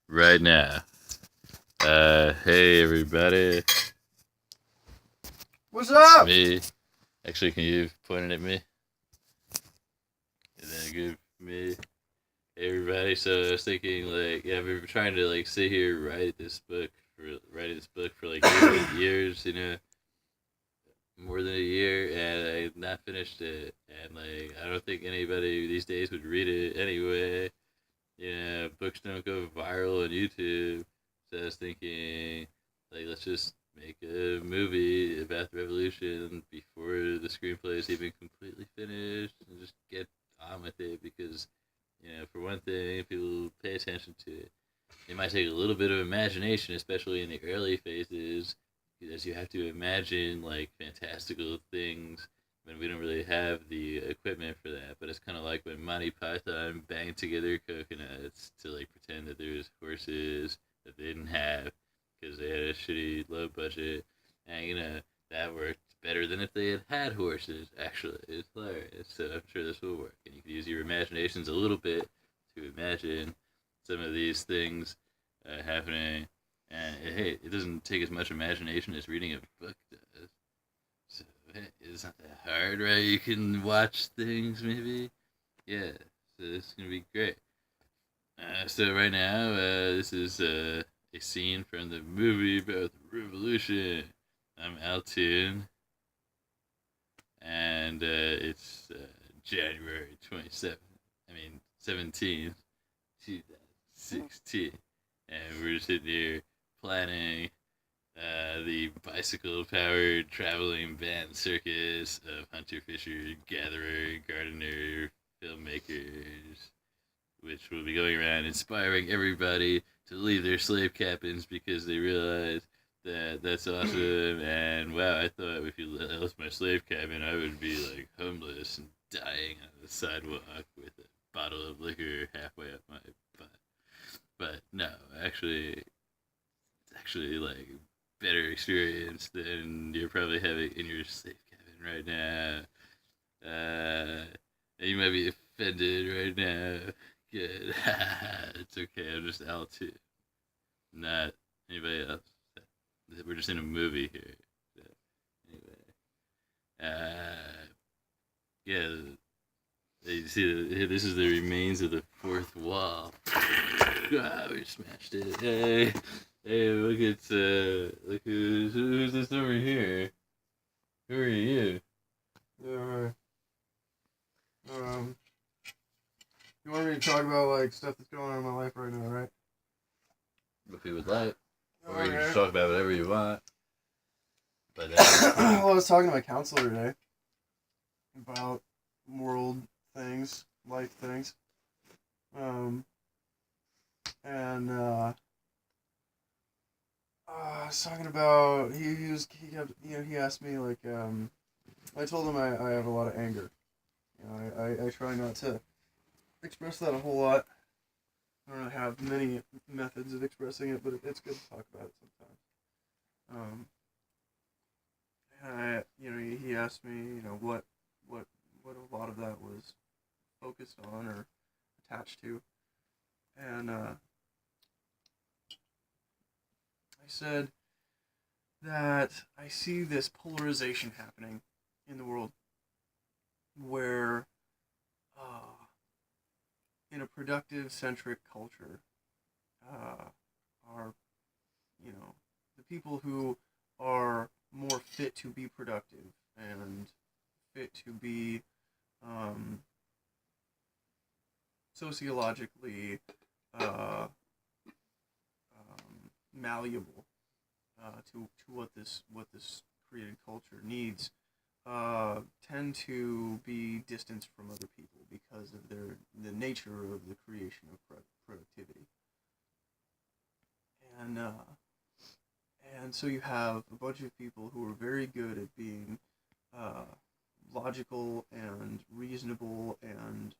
right now. Hey everybody, What's it's up? me. Actually, can you point it at me? Is that good for me? Hey everybody. So I was thinking, like, yeah, we were trying to like sit here writing this book for like years, more than a year, and I had not finished it. And like, I don't think anybody these days would read it anyway. Books don't go viral on YouTube. So I was thinking, like, let's just make a movie about the revolution before the screenplay is even completely finished and just get on with it because, for one thing, people pay attention to it. It might take a little bit of imagination, especially in the early phases, because you have to imagine like fantastical things when we don't really have the equipment for that. But it's kind of like when Monty Python banged together coconuts to like pretend that there was horses that they didn't have because they had a shitty low budget, and that worked better than if they had horses. Actually, it's hilarious. So I'm sure this will work, and you can use your imaginations a little bit to imagine some of these things happening. And hey, it doesn't take as much imagination as reading a book does. So hey, it's not that hard, right? You can watch things, maybe. Yeah. So this is gonna be great. So right now, this is a scene from the movie about the revolution. I'm Altoon, and it's January 27th. I mean 17th, 2016, and we're sitting here planning the bicycle powered traveling band circus of hunter, fisher, gatherer, gardener, filmmakers, which will be going around inspiring everybody to leave their slave cabins because they realize that that's awesome. And wow, I thought if you left my slave cabin, I would be like homeless and dying on the sidewalk with a bottle of liquor halfway up my butt. But no, actually, it's actually like better experience than you're probably having in your safe cabin right now. Uh, you might be offended right now. Good. It's okay. I'm just Al too. Not anybody else. We're just in a movie here. So, anyway, yeah. You see, this is the remains of the fourth wall. Ah, we smashed it. Hey, hey, look who's this over here? Who are you? Yeah, um, you want me to talk about like stuff that's going on in my life right now, right? If you would like, or you can just Okay. talk about whatever you want. But Well, I was talking to my counselor today about world things, life things, um, and I was talking about he kept he asked me like I told him I have a lot of anger. I try not to express that a whole lot. I don't really have many methods of expressing it, but it's good to talk about it sometimes. Um, he asked me, what, what a lot of that was focused on or attached to, and I said that I see this polarization happening in the world, where, uh, in a productive centric culture, uh, are the people who are more fit to be productive and fit to be um, sociologically uh, malleable to what this created culture needs, tend to be distanced from other people because of the nature of the creation of productivity, and so you have a bunch of people who are very good at being uh, logical and reasonable and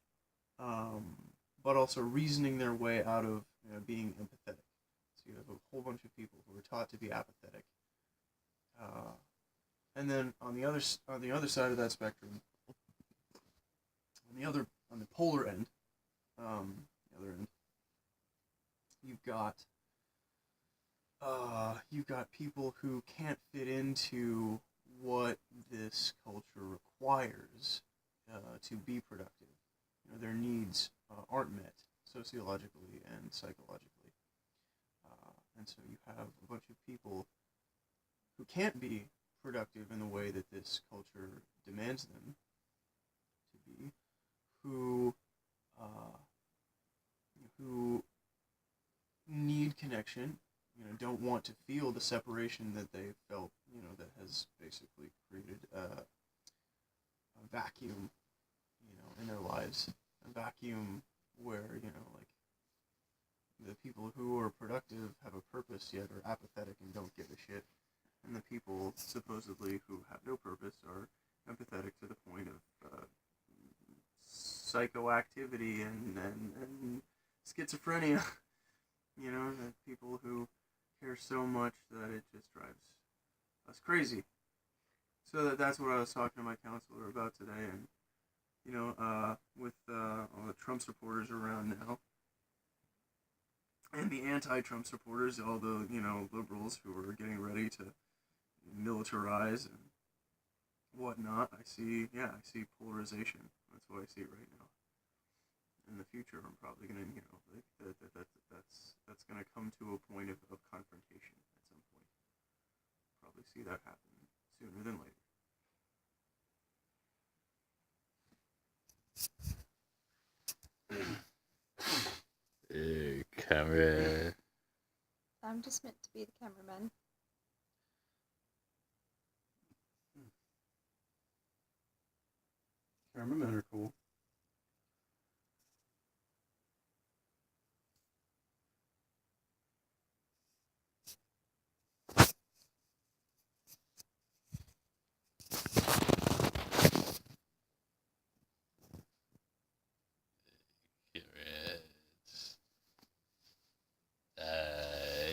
um, but also reasoning their way out of being empathetic. So you have a whole bunch of people who are taught to be apathetic, uh, and then on the other side of that spectrum, on the polar end, the other end, You've got you've got people who can't fit into what this culture requires to be productive. Their needs aren't met sociologically and psychologically, and so you have a bunch of people who can't be productive in the way that this culture demands them to be, who uh, who need connection, don't want to feel the separation that they felt, that has basically created a vacuum, in their lives, a vacuum where, like the people who are productive have a purpose yet are apathetic and don't give a shit, and the people supposedly who have no purpose are empathetic to the point of psychoactivity and schizophrenia. That people who care so much that it just drives us crazy. So that's what I was talking to my counselor about today, and with all the Trump supporters around now, and the anti-Trump supporters, all the liberals who are getting ready to militarize and whatnot. I see polarization. That's what I see right now. In the future, I'm probably gonna, that's gonna come to a point of confrontation at some point. Probably see that happen sooner than later. Hey, camera. I'm just meant to be the cameraman. Cameramen are cool.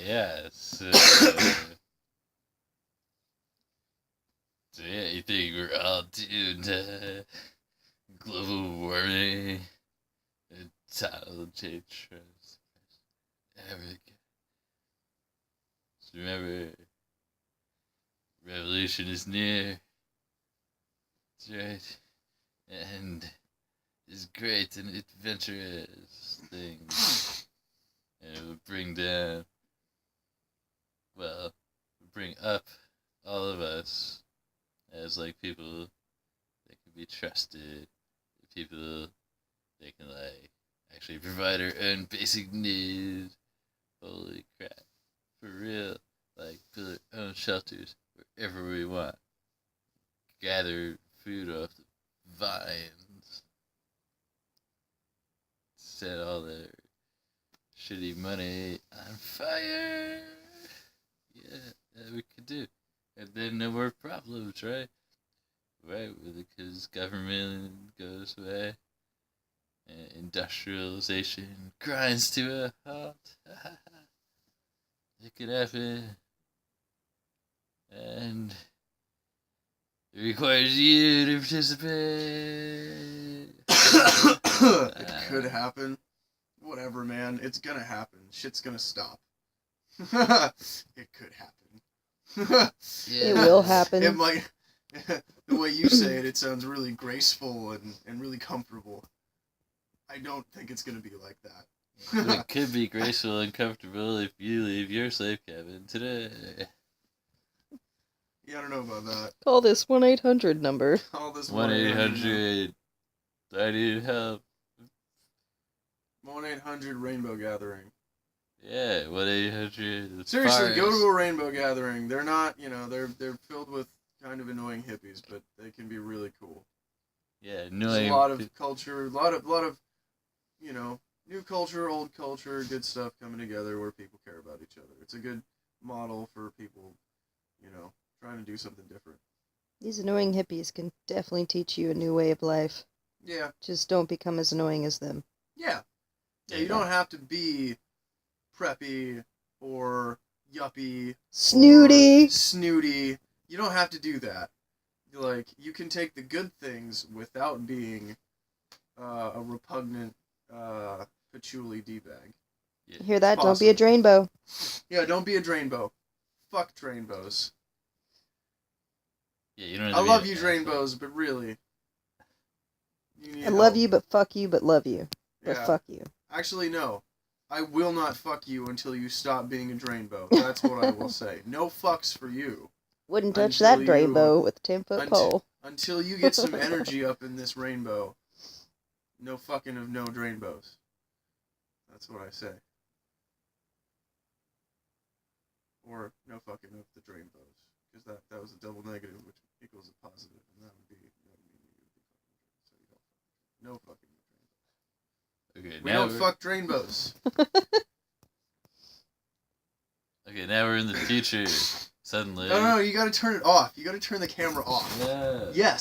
Yes. So yeah, you think we're all doomed to global warming and tidal change trends? Just remember, revolution is near. That's right. And it's great and adventurous things. And it will bring down, well, bring up all of us as like people that can be trusted, people that can like actually provide our own basic needs. Holy crap. For real. Like build our own shelters wherever we want. Gather food off the vines. Set all their shitty money on fire. Yeah, that we could do. And then no more problems, right? Right, because government goes away. And industrialization grinds to a halt. It could happen. And it requires you to participate. It could happen. Whatever, man. It's gonna happen. Shit's gonna stop. It could happen. It will happen. It might. The way you say it, it sounds really graceful and really comfortable. I don't think it's gonna be like that. It could be graceful and comfortable if you leave your slave cabin today. Yeah, I don't know about that. Call this 1-800 number. Call this 1-800. I need help. 1-800 Rainbow Gathering. Yeah, 1-800. Seriously, go to a rainbow gathering. They're not, they're filled with kind of annoying hippies, but they can be really cool. Yeah, There's a lot of culture, a lot of, new culture, old culture, good stuff coming together where people care about each other. It's a good model for people, trying to do something different. These annoying hippies can definitely teach you a new way of life. Yeah. Just don't become as annoying as them. Yeah. Yeah, you don't have to be preppy or yuppie. Snooty. Snooty. You don't have to do that. Like, you can take the good things without being a repugnant patchouli D-bag. Yeah. You hear that? Don't be a drainbow. Yeah, don't be a drainbow. Fuck drainbows. Yeah, you don't. I love you, drainbows, but really, you need I love help. you, but fuck you, but love you. But Yeah. fuck you. Actually, no. I will not fuck you until you stop being a drainbow. That's what I will say. No fucks for you. Wouldn't touch Until that drainbow with a 10-foot pole. Until you get some energy up in this rainbow. No fucking of no drainbows. That's what I say. Or no fucking of the drainbows. Because that was a double negative, which equals a positive, and that would mean you would be fucking so you don't fucking no fucking drainbows. Okay, We don't fuck drainbows. Okay, now we're in the future. Suddenly. No, you gotta turn it off. You gotta turn the camera off. Yeah. Yes.